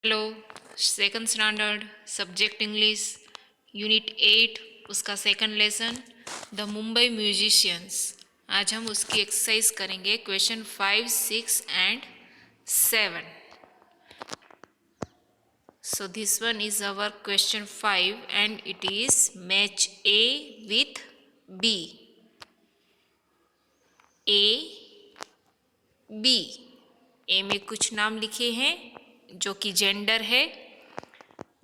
Hello, second standard subject English unit 8 उसका second lesson the Mumbai musicians. आज हम उसकी एक्सरसाइज करेंगे question 5, 6 and 7। So this one is our question 5 and it is match A with B. A, B, ए में कुछ नाम लिखे हैं जो कि जेंडर है,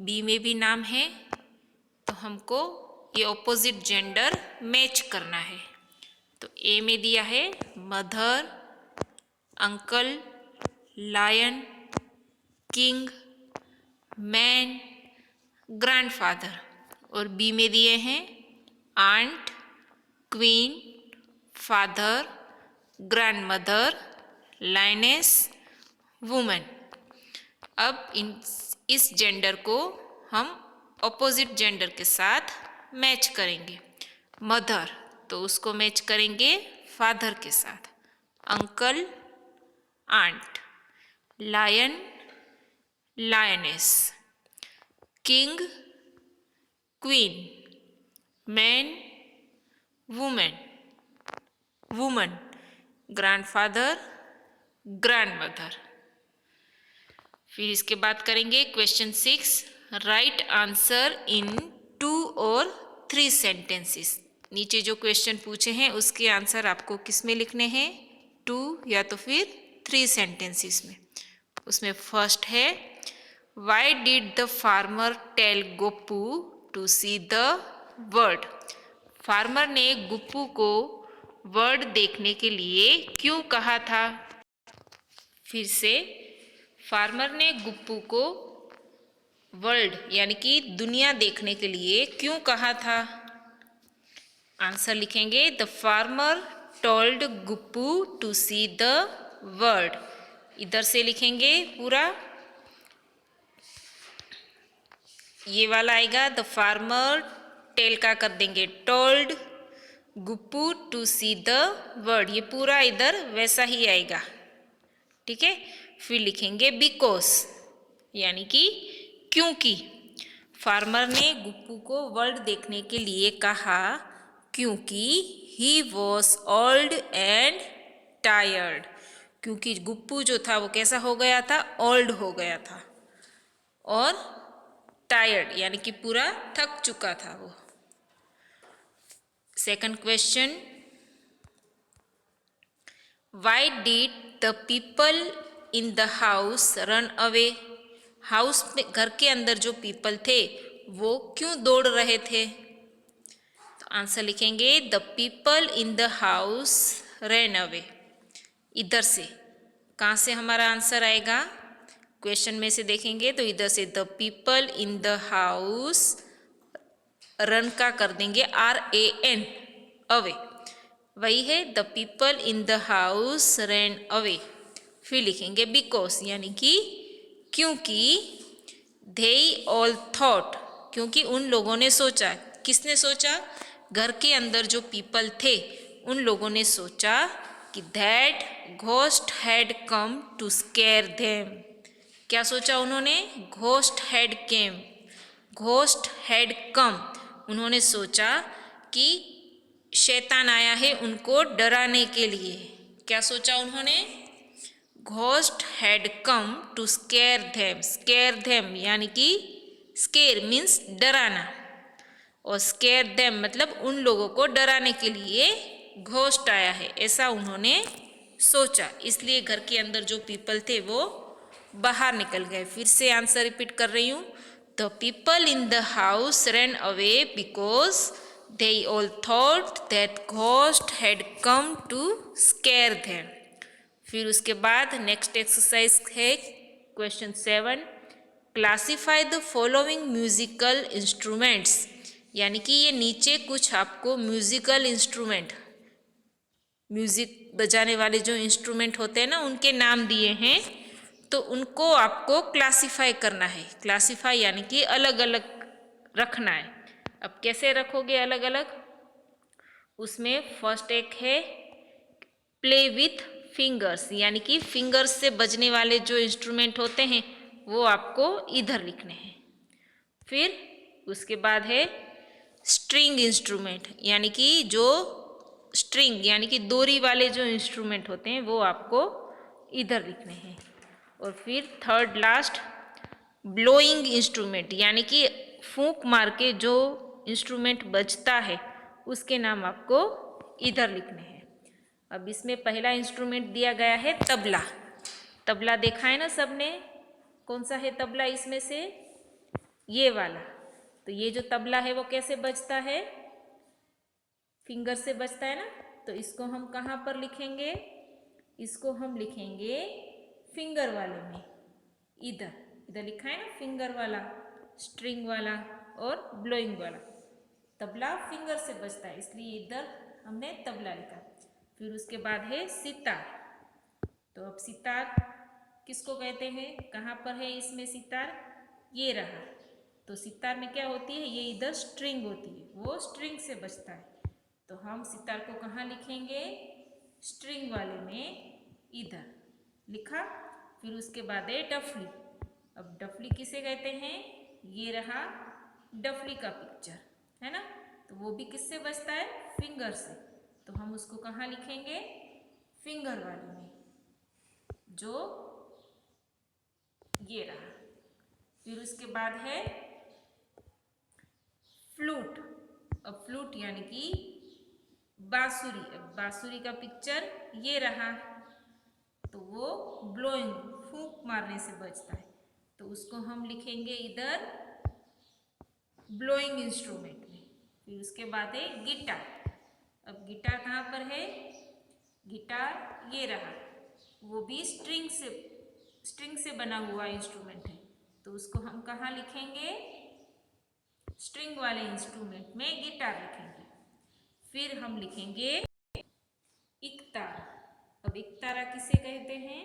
बी में भी नाम है, तो हमको ये ऑपोजिट जेंडर मैच करना है। तो ए में दिया है mother, uncle, lion, king, man, grandfather, और बी में दिए हैं aunt, queen, father, grandmother, lioness, women. अब इस जेंडर को हम ऑपोजिट जेंडर के साथ मैच करेंगे। मदर तो उसको मैच करेंगे फादर के साथ, uncle, aunt, lion, lioness, king, queen, man, women, woman, grandfather, grandmother. फिर इसके बाद करेंगे क्वेश्चन 6, राइट आंसर इन 2 और 3 सेंटेंसेस। नीचे जो क्वेश्चन पूछे हैं उसके आंसर आपको किस में लिखने हैं, 2 या तो फिर 3 सेंटेंसेस में। उसमें फर्स्ट है, why did the farmer tell Gopu to see the word. Farmer ने गुप्पू को वर्ड देखने के लिए क्यों कहा था। फिर से, फार्मर ने गुप्पू को वर्ल्ड यानी कि दुनिया देखने के लिए क्यों कहा था। आंसर लिखेंगे, the farmer told Guppu to see the world. इधर से लिखेंगे पूरा, ये वाला आएगा, द फार्मर टेल का कर देंगे told Guppu to see the world, ये पूरा इधर वैसा ही आएगा। ठीक है, फिर लिखेंगे बिकॉज यानी कि क्योंकि। फार्मर ने गुप्पू को वर्ल्ड देखने के लिए कहा क्योंकि he was old and tired. क्योंकि गुप्पू जो था वो कैसा हो गया था, ओल्ड हो गया था, और टायर्ड यानी कि पूरा थक चुका था वो। Second question, Y did the people in the house run away. House में, घर के अंदर जो पीपल थे वो क्यों दौड़ रहे थे। तो आंसर लिखेंगे, the people in the house run away. इधर से कहाँ से हमारा आंसर आएगा, क्वेश्चन में से देखेंगे तो इधर से the people in the house, run का कर देंगे RAN, अवे, वही है the people in the house ran away. फिर लिखेंगे बिकॉज यानी कि क्योंकि, दे ऑल थॉट क्योंकि उन लोगों ने सोचा। किसने सोचा, घर के अंदर जो पीपल थे उन लोगों ने सोचा कि that ghost had come to scare them. क्या सोचा उन्होंने, ghost had came, ghost had come, उन्होंने सोचा कि शैतान आया है उनको डराने के लिए। क्या सोचा उन्होंने, ghost had come to scare them. Scare them यानी कि स्केयर मीन्स डराना, और स्केयर देम मतलब उन लोगों को डराने के लिए घोस्ट आया है, ऐसा उन्होंने सोचा। इसलिए घर के अंदर जो पीपल थे वो बाहर निकल गए। फिर से आंसर रिपीट कर रही हूँ, the people in the house run away because they all thought that ghost had come to scare them। फिर उसके बाद नेक्स्ट एक्सरसाइज है question 7, classify the following musical instruments. यानी कि ये नीचे कुछ आपको म्यूजिकल इंस्ट्रूमेंट, म्यूजिक बजाने वाले जो इंस्ट्रूमेंट होते हैं ना, उनके नाम दिए हैं, तो उनको आपको क्लासीफाई करना है। क्लासीफाई यानी कि अलग अलग रखना है। अब कैसे रखोगे अलग अलग, उसमें फर्स्ट एक है प्ले विथ फिंगर्स, यानी कि फिंगर्स से बजने वाले जो इंस्ट्रूमेंट होते हैं वो आपको इधर लिखने हैं। फिर उसके बाद है स्ट्रिंग इंस्ट्रूमेंट, यानी कि जो स्ट्रिंग यानी कि डोरी वाले जो इंस्ट्रूमेंट होते हैं वो आपको इधर लिखने हैं। और फिर थर्ड लास्ट ब्लोइंग इंस्ट्रूमेंट, यानी कि फूंक मार के जो इंस्ट्रूमेंट बजता है उसके नाम आपको इधर लिखने हैं। अब इसमें पहला इंस्ट्रूमेंट दिया गया है तबला। तबला देखा है ना सबने, कौन सा है तबला इसमें से? ये वाला। तो ये जो तबला है वो कैसे बजता है? फिंगर से बजता है ना। तो इसको हम कहाँ पर लिखेंगे? इसको हम लिखेंगे फिंगर वाले में, इधर। इधर लिखा है ना फिंगर वाला, स्ट्रिंग वाला और ब्लोइंग वाला। तबला फिंगर से बजता है इसलिए इधर हमने तबला लिखा। फिर उसके बाद है सितार। तो अब सितार किसको कहते हैं? कहाँ पर है इसमें सितार? ये रहा। तो सितार में क्या होती है? ये इधर स्ट्रिंग होती है, वो स्ट्रिंग से बजता है। तो हम सितार को कहाँ लिखेंगे? स्ट्रिंग वाले में, इधर लिखा। फिर उसके बाद है डफली। अब डफली किसे कहते हैं? ये रहा डफली का पिक्चर, है ना। तो वो भी किससे बजता है? फिंगर से। तो हम उसको कहाँ लिखेंगे? फिंगर वाले में, जो ये रहा। फिर उसके बाद है फ्लूट। अब फ्लूट यानी कि बांसुरी। अब बांसुरी का पिक्चर ये रहा। तो वो ब्लोइंग, फूंक मारने से बजता है। तो उसको हम लिखेंगे इधर ब्लोइंग इंस्ट्रूमेंट में। फिर उसके बाद है गिटार। अब गिटार कहाँ पर है? गिटार ये रहा। वो भी स्ट्रिंग से बना हुआ इंस्ट्रूमेंट है। तो उसको हम कहाँ लिखेंगे? स्ट्रिंग वाले इंस्ट्रूमेंट में गिटार लिखेंगे। फिर हम लिखेंगे इकतारा। अब इकतारा किसे कहते हैं?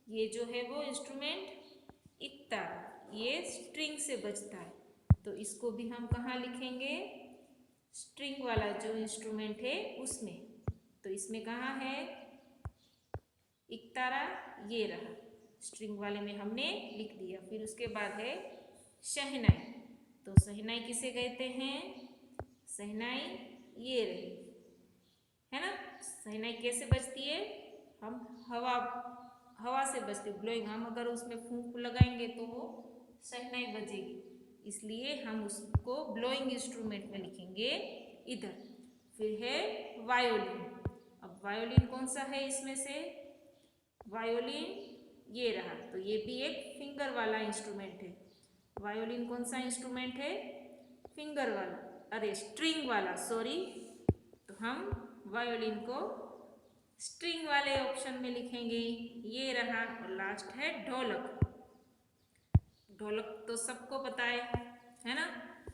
ये जो है वो इंस्ट्रूमेंट इकतारा, ये स्ट्रिंग से बजता है। तो इसको भी हम कहाँ लिखेंगे? स्ट्रिंग वाला जो इंस्ट्रूमेंट है उसमें। तो इसमें कहाँ है इकतारा? ये रहा, स्ट्रिंग वाले में हमने लिख दिया। फिर उसके बाद है शहनाई। तो शहनाई किसे कहते हैं? शहनाई ये रही, है ना। शहनाई कैसे बजती है? हम हवा से बजती है, ब्लोइंग। हम अगर उसमें फूंक लगाएंगे तो वो शहनाई बजेगी, इसलिए हम उसको ब्लोइंग इंस्ट्रूमेंट में लिखेंगे इधर। फिर है वायोलिन। अब वायोलिन कौन सा है इसमें से? वायोलिन ये रहा। तो ये भी एक फिंगर वाला इंस्ट्रूमेंट है। वायोलिन कौन सा इंस्ट्रूमेंट है? फिंगर वाला, अरे स्ट्रिंग वाला, सॉरी। तो हम वायोलिन को स्ट्रिंग वाले ऑप्शन में लिखेंगे, ये रहा। और लास्ट है ढोलक। ढोलक तो सबको पता है ना।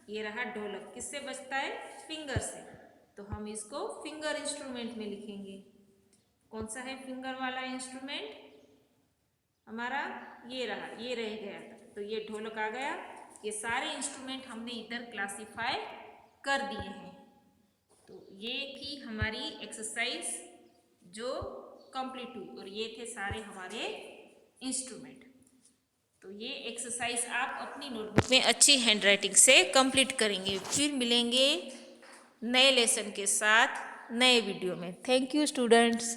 ये रहा ढोलक, किससे बजता है? फिंगर से। तो हम इसको फिंगर इंस्ट्रूमेंट में लिखेंगे। कौन सा है फिंगर वाला इंस्ट्रूमेंट हमारा? ये रहा, ये रह गया था। तो ये ढोलक आ गया। ये सारे इंस्ट्रूमेंट हमने इधर क्लासिफाई कर दिए हैं। तो ये थी हमारी एक्सरसाइज जो कंप्लीट हुई, और ये थे सारे हमारे इंस्ट्रूमेंट। तो ये एक्सरसाइज आप अपनी नोटबुक में अच्छी हैंडराइटिंग से कंप्लीट करेंगे। फिर मिलेंगे नए लेसन के साथ नए वीडियो में। Thank you students.